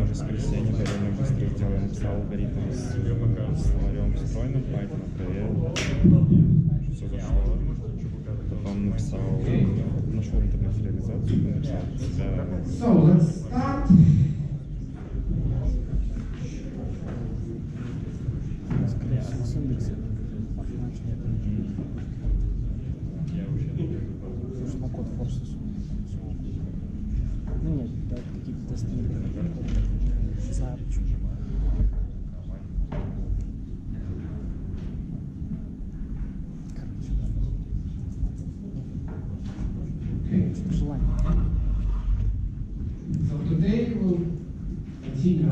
воскресенье довольно быстро сделал. Я написал алгоритм с словарем встроенным Python, проверил, все зашло. Потом написал, нашел в интернете реализацию, написал себя. So let's start. Нужно код форса. Ну нет, да, какие-то тесты. Не знаю почему. Okay. So today we'll continue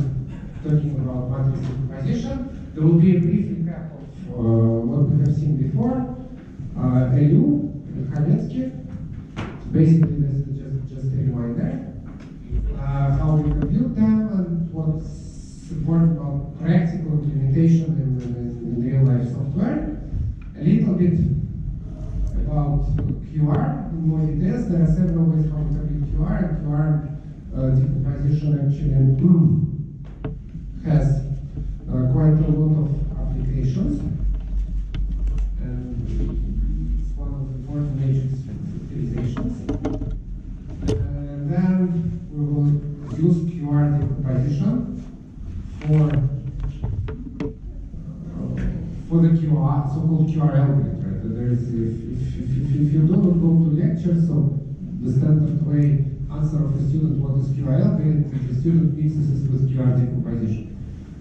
talking about matrix decomposition. There will be a brief recap of what we have seen before. LU, Khavetsky. Basically, this is just a reminder. How we compute them and what's important about practical implementation in real-life software. A little bit about QR in more details. There are several ways how we compute QR, and QR decomposition actually has quite a lot of applications. And it's one of the important major utilizations. And then we will use QR decomposition for the QR, so-called QR algorithm. Right? There is, if you don't go to lectures, so the standard way answer of a student what is QR algorithm, the student mixes it with QR decomposition.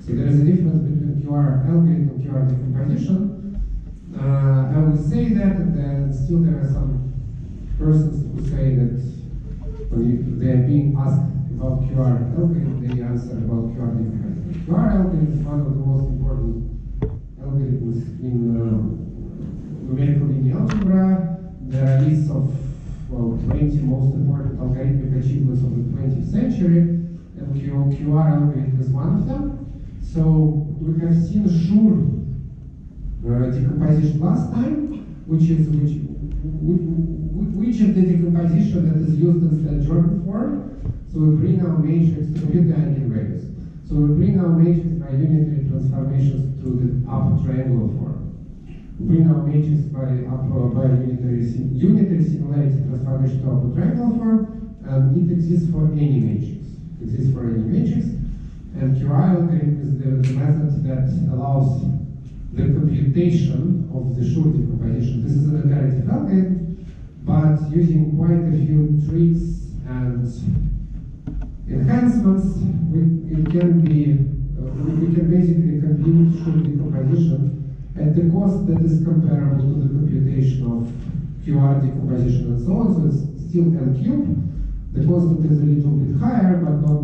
So there is a difference between QR algorithm and QR decomposition. I will say that, and then still there are some persons who say that when they are being asked about QR algorithm, they answer about QR decomposition. QR algorithm is one of the most important algorithms in numerical linear algebra. There are lists of 20 most important algorithmic achievements of the 20th century, and QR algorithm is one of them. So we have seen sure decomposition last time, which is the decomposition that is used as the Jordan form. So we bring our matrix to compute the eigenvalues. So we bring our matrix by unitary transformations to the upper triangular form. We bring our matrix by unitary similarity transformation to upper triangular form, and it exists for any matrix. It exists for any matrix, and QR algorithm is the method that allows the computation of the Schur decomposition. This is an iterative algorithm, but using quite a few tricks and enhancements, we can basically compute Schur decomposition at the cost that is comparable to the computation of QR decomposition and so on. So it's still N cubed. The constant is a little bit higher, but not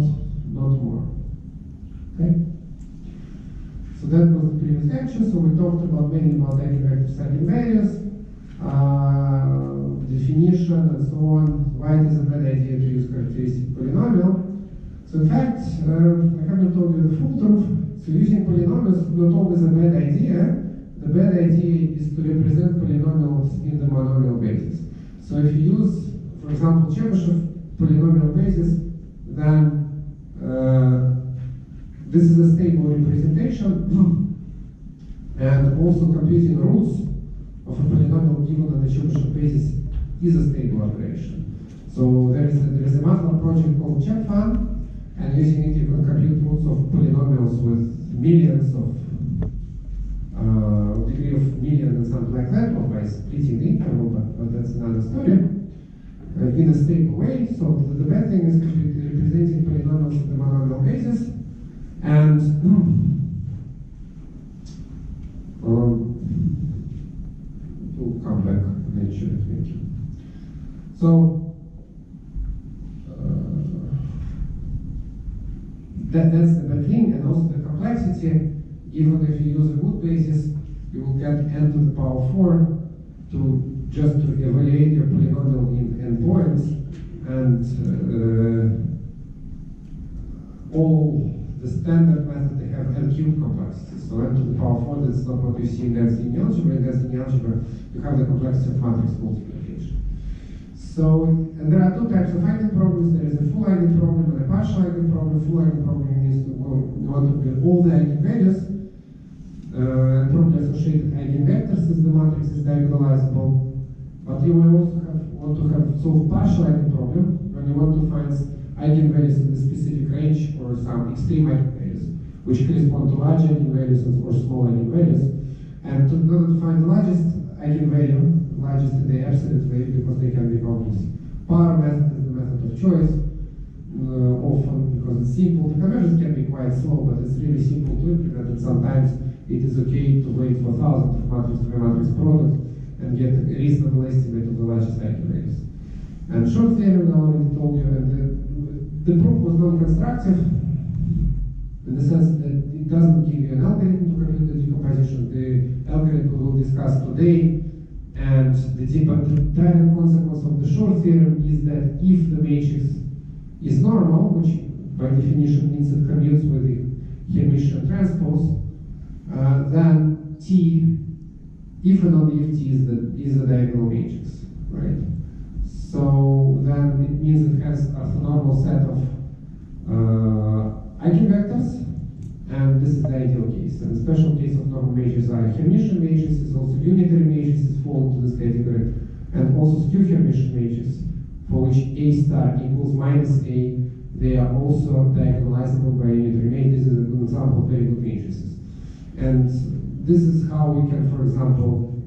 more. Okay. So that was the previous lecture. So we talked about many about eigenvectors, eigenvalues, definition, and so on. Why it is a bad idea to use characteristic polynomial. So in fact, I haven't told you the full truth. So using polynomials is not always a bad idea. The bad idea is to represent polynomials in the monomial basis. So if you use, for example, Chebyshev polynomial basis, then this is a stable representation, and also computing roots of a polynomial given on the Chebyshev basis is a stable operation. So there is a MATLAB project called ChebFun, and using it you can compute roots of polynomials with millions of degree of million and something like that, or by splitting the interval, but that's another story. In a stable way. So the bad thing is representing polynomials on the monomial basis. And we'll come back eventually. Thank you. So that's the bad thing, and also the complexity. Even if you use a good basis, you will get n to the power 4 to just to evaluate your polynomial in n points, and all the standard method, they have n cubed complexity. So n to the power 4, that's not what you see in dense linear algebra. In dense linear algebra, you have the complexity of matrix multiplication. So, and there are two types of eigenproblems. There is a full eigenproblem and a partial eigenproblem. Full eigenproblem means we want to get all the eigenvalues and probably associated eigenvectors as the matrix is diagonalizable. But you will also want to have solve partial eigenproblem when you want to find eigenvalues in the specific range or some extreme eigenvalues, which correspond to large eigenvalues or small eigenvalues. And in order to find the largest eigenvalue, largest in the absolute value, because they can be complex. Power method is the method of choice, often because it's simple. The conversions can be quite slow, but it's really simple to implement, and sometimes it is okay to wait for thousands of matrix to a matrix product and get a reasonable estimate of the largest eigenvalues. And short theorem, I already told you, and the proof was non-constructive in the sense that it doesn't give you an algorithm to compute the decomposition. The algorithm we will discuss today, and the direct consequence of the short theorem is that if the matrix is normal, which by definition means it commutes with the Hermitian transpose, then T, if and only if T is a diagonal matrix, right? So then it means it has a orthonormal set of eigenvectors, and this is the ideal case. And the special case of normal matrices are Hermitian matrices, also unitary matrices fall into this category, and also skew Hermitian matrices, for which A star equals minus A. They are also diagonalizable by unitary matrices. This is a good example of very good matrices. And this is how we can, for example,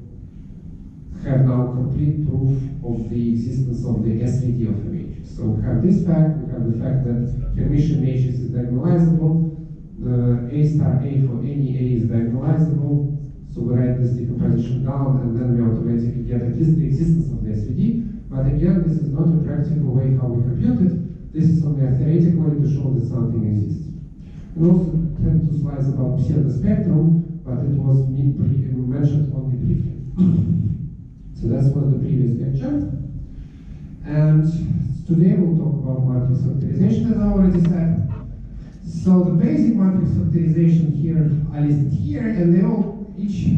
have now complete proof of the existence of the SVD of the matrix. So we have this fact, we have the fact that Hermitian matrix is diagonalizable, A star A for any A is diagonalizable, so we write this decomposition down and then we automatically get at least the existence of the SVD. But again, this is not a practical way how we compute it, this is only a theoretical way to show that something exists. We also had two slides about pseudospectrum, but it was mentioned only briefly. So that's what the previous lecture. And today we'll talk about matrix factorization, as I already said. So the basic matrix factorization here are listed here, and each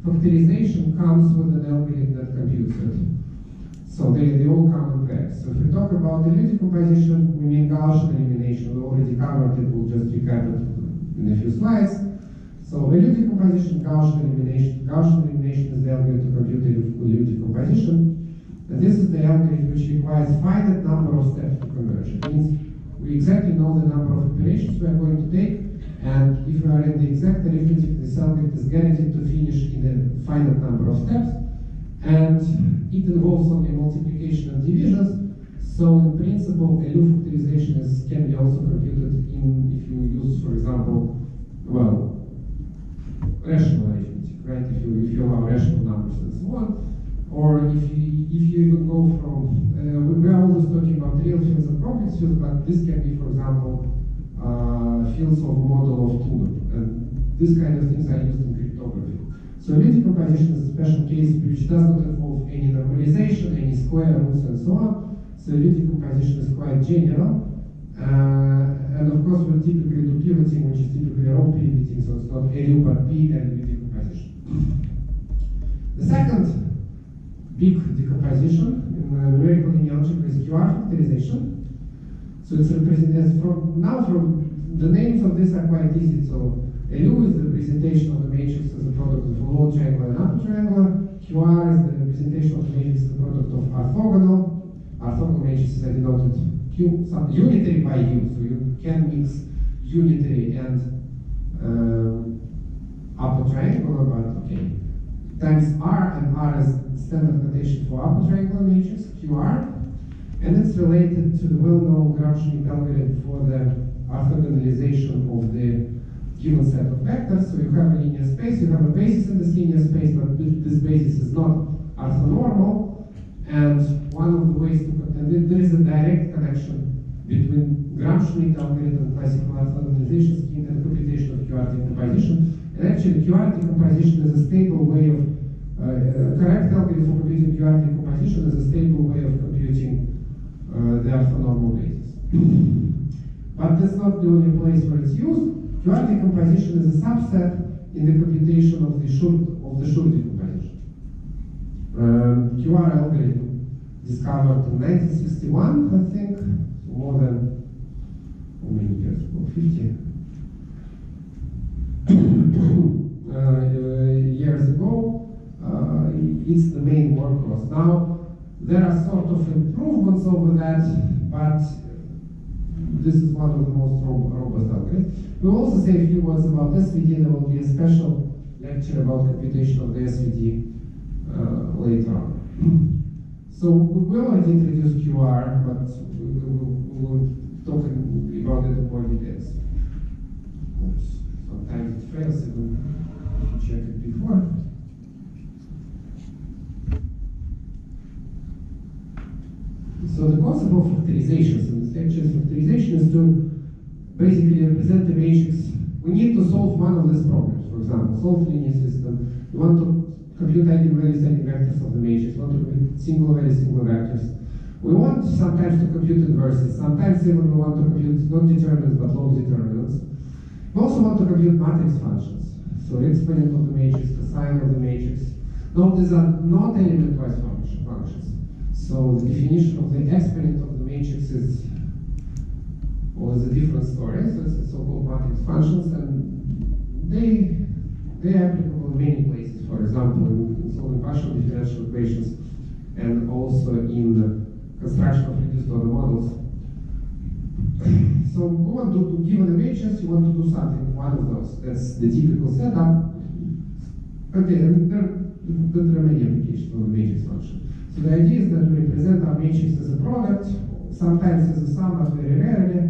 factorization comes with an algorithm that computes it. So they all come in pairs. So if we talk about the LU decomposition, we mean Gaussian elimination. We already covered it, we'll just recap it in a few slides. So LU decomposition, Gaussian elimination. Gaussian elimination is the algorithm to compute the LU decomposition. And this is the algorithm which requires finite number of steps to converge. It means we exactly know the number of operations we are going to take, and if we are in the exact arithmetic, this algorithm is guaranteed to finish in a finite number of steps, and it involves only multiplication and divisions. So in principle, LU factorization can be also computed if you use, for example, well, rational arithmetic, right? If you allow rational numbers and so on. Or if you even go from, we are always talking about real fields and complex fields, but this can be, for example, fields of a model of Tulip. And these kind of things are used in cryptography. So LU decomposition is a special case which does not involve any normalization, any square roots, and so on. So LU decomposition is quite general. And of course, we typically do pivoting, which is typically row pivoting, so it's not LU but P and LU decomposition. The second big decomposition in numerical linear algebra is QR factorization. So it's represented from the names of this are quite easy. So LU is the representation of the matrix as a product of a low triangular and upper triangular. QR is the representation of the matrix as a product of orthogonal. Orthogonal matrices are denoted unitary by U. So you can mix unitary and upper triangular, but okay. Times R, and R is standard notation for upper triangular matrix, QR, and it's related to the well-known Gramsci algorithm for the orthogonalization of the given set of vectors. So you have a linear space, you have a basis in this linear space, but this basis is not orthonormal, and one of the ways to, and there is a direct connection between Gramsci algorithm and classical orthogonalization scheme and computation of QR decomposition. And actually, QR decomposition is a stable way of, correct algorithm for computing QR decomposition is a stable way of computing the orthonormal basis. But that's not the only place where it's used. QR decomposition is a subset in the computation of the Schur decomposition. QR algorithm discovered in 1961, I think, so more than, how many years ago, 50 years ago. It's the main workhorse. Now, there are sort of improvements over that, but this is one of the most robust algorithms. We'll also say a few words about SVD. There will be a special lecture about computation of the SVD later on. So we already introduced QR, but we'll talk about it in more details. Oops. Sometimes it fails even if you check it before. So the concept of factorization, so this lecture is factorization is to basically represent the matrix. We need to solve one of these problems. For example, solve linear system. We want to compute eigenvalues, eigenvectors of the matrix. We want to compute single values, single vectors. We want sometimes to compute inverses. Sometimes even we want to compute not determinants but log determinants. We also want to compute matrix functions. So exponent of the matrix, cosine of the matrix. Note these are not element-wise functions. So the definition of the exponent of the matrix is always a different story. So it's the so-called matrix functions, and they're applicable in many places. For example, in solving partial differential equations, and also in the construction of reduced order models. So we want to given a matrix, you want to do something, one of those. That's the typical setup. Okay, and there are many applications of the matrix function. So the idea is that we represent our matrix as a product, sometimes as a sum, but very rarely,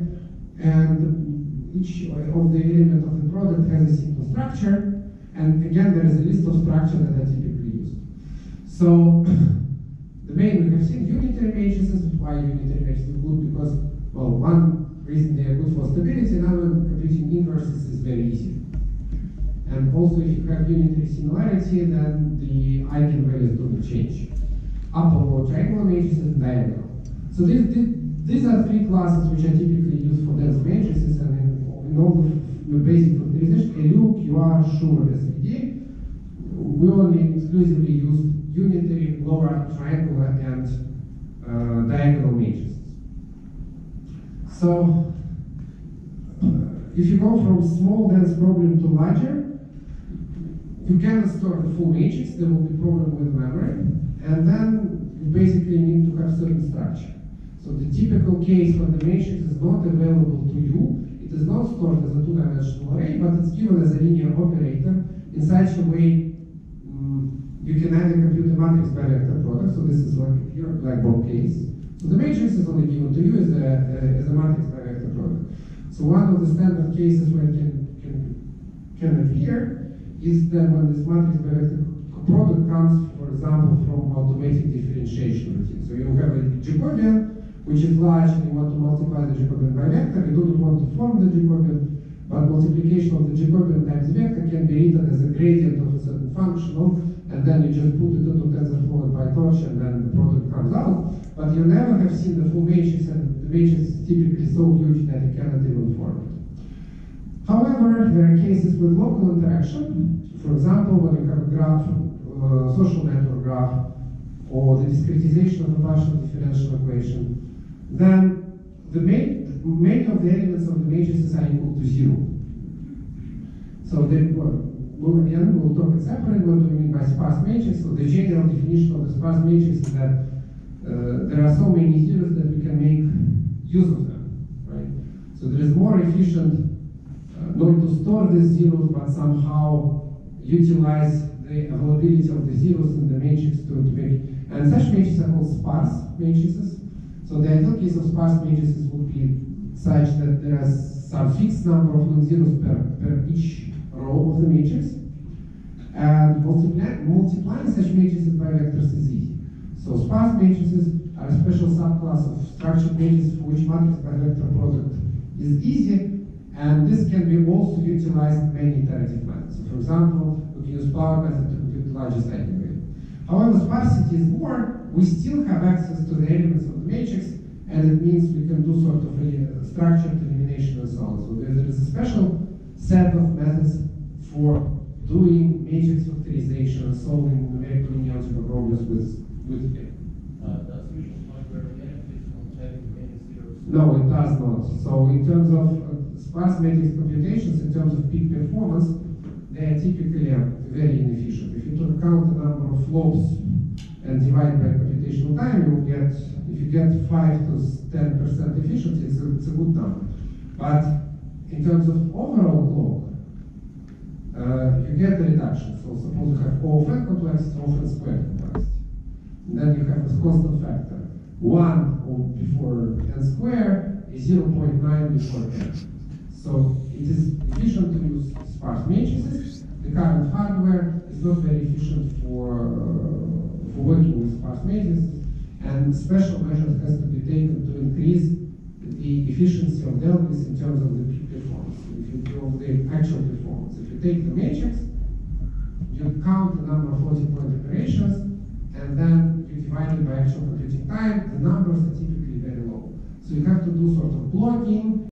and each of the elements of the product has a simple structure, and again there is a list of structures that are typically used. So the main, we have seen unitary matrices. Why unitary matrices are good? Because, well, one reason they are good for stability, another computing inverses is very easy. And also if you have unitary similarity, then the eigenvalues don't change. Upper or triangular matrices and diagonal. So these are three classes which are typically used for dense matrices, and in all the basic factorization, LU, QR, SURE, SVD, we only exclusively use unitary, lower triangular, and diagonal matrices. So if you go from small dense problem to larger, you cannot store the full matrix. There will be problem with memory. And then you basically need to have certain structure. So the typical case when the matrix is not available to you, it is not stored as a two-dimensional array, but it's given as a linear operator in such a way you can either compute a matrix by vector product. So this is like here, blackboard case. So the matrix is only given to you as a matrix by vector product. So one of the standard cases where it can appear is that when this matrix by vector product comes, for example, from automatic differentiation routine. So you have a Jacobian, which is large, and you want to multiply the Jacobian by vector. You don't want to form the Jacobian, but multiplication of the Jacobian times vector can be written as a gradient of a certain functional, and then you just put it into TensorFlow and PyTorch, and then the product comes out. But you never have seen the full matrix, and the matrix is typically so huge that you cannot even form it. However, there are cases with local interaction. For example, when you have a graph, social network graph, or the discretization of a partial differential equation, then many of the elements of the matrices are equal to 0. So then, we'll talk it separately. What do we mean by sparse matrix? So the general definition of the sparse matrix is that there are so many zeros that we can make use of them, right? So there is more efficient not to store the zeros, but somehow utilize the availability of the zeros in the matrix to make. And such matrices are called sparse matrices. So the ideal case of sparse matrices would be such that there is some fixed number of non-zeros per each row of the matrix. And multiplying such matrices by vectors is easy. So sparse matrices are a special subclass of structured matrices for which matrix by vector product is easy. And this can be also utilized in many iterative methods. So for example, we can use power method to compute the largest eigenvalue. However, sparsity is more, we still have access to the elements of the matrix, and it means we can do sort of a structured elimination and so on. So there is a special set of methods for doing matrix factorization and solving numerical linear algebra problems with That's usually No, it does not. So in terms of sparse matrix computations, in terms of peak performance, they are typically very inefficient. If you count the number of flops and divide by computational time, you will get, if you get 5 to 10% efficiency, it's a good number. But in terms of overall clock, you get the reduction. So suppose you have O of n complexity, O of n squared complexity. And then you have this constant factor. 1 before n squared is 0.9 before n. So it is efficient to use sparse matrices. The current hardware is not very efficient for working with sparse matrices, and special measures has to be taken to increase the efficiency of the algorithms in terms of the peak performance. If you do the actual performance, if you take the matrix, you count the number of floating point operations, and then you divide it by actual computing time, the numbers are typically very low. So you have to do sort of blocking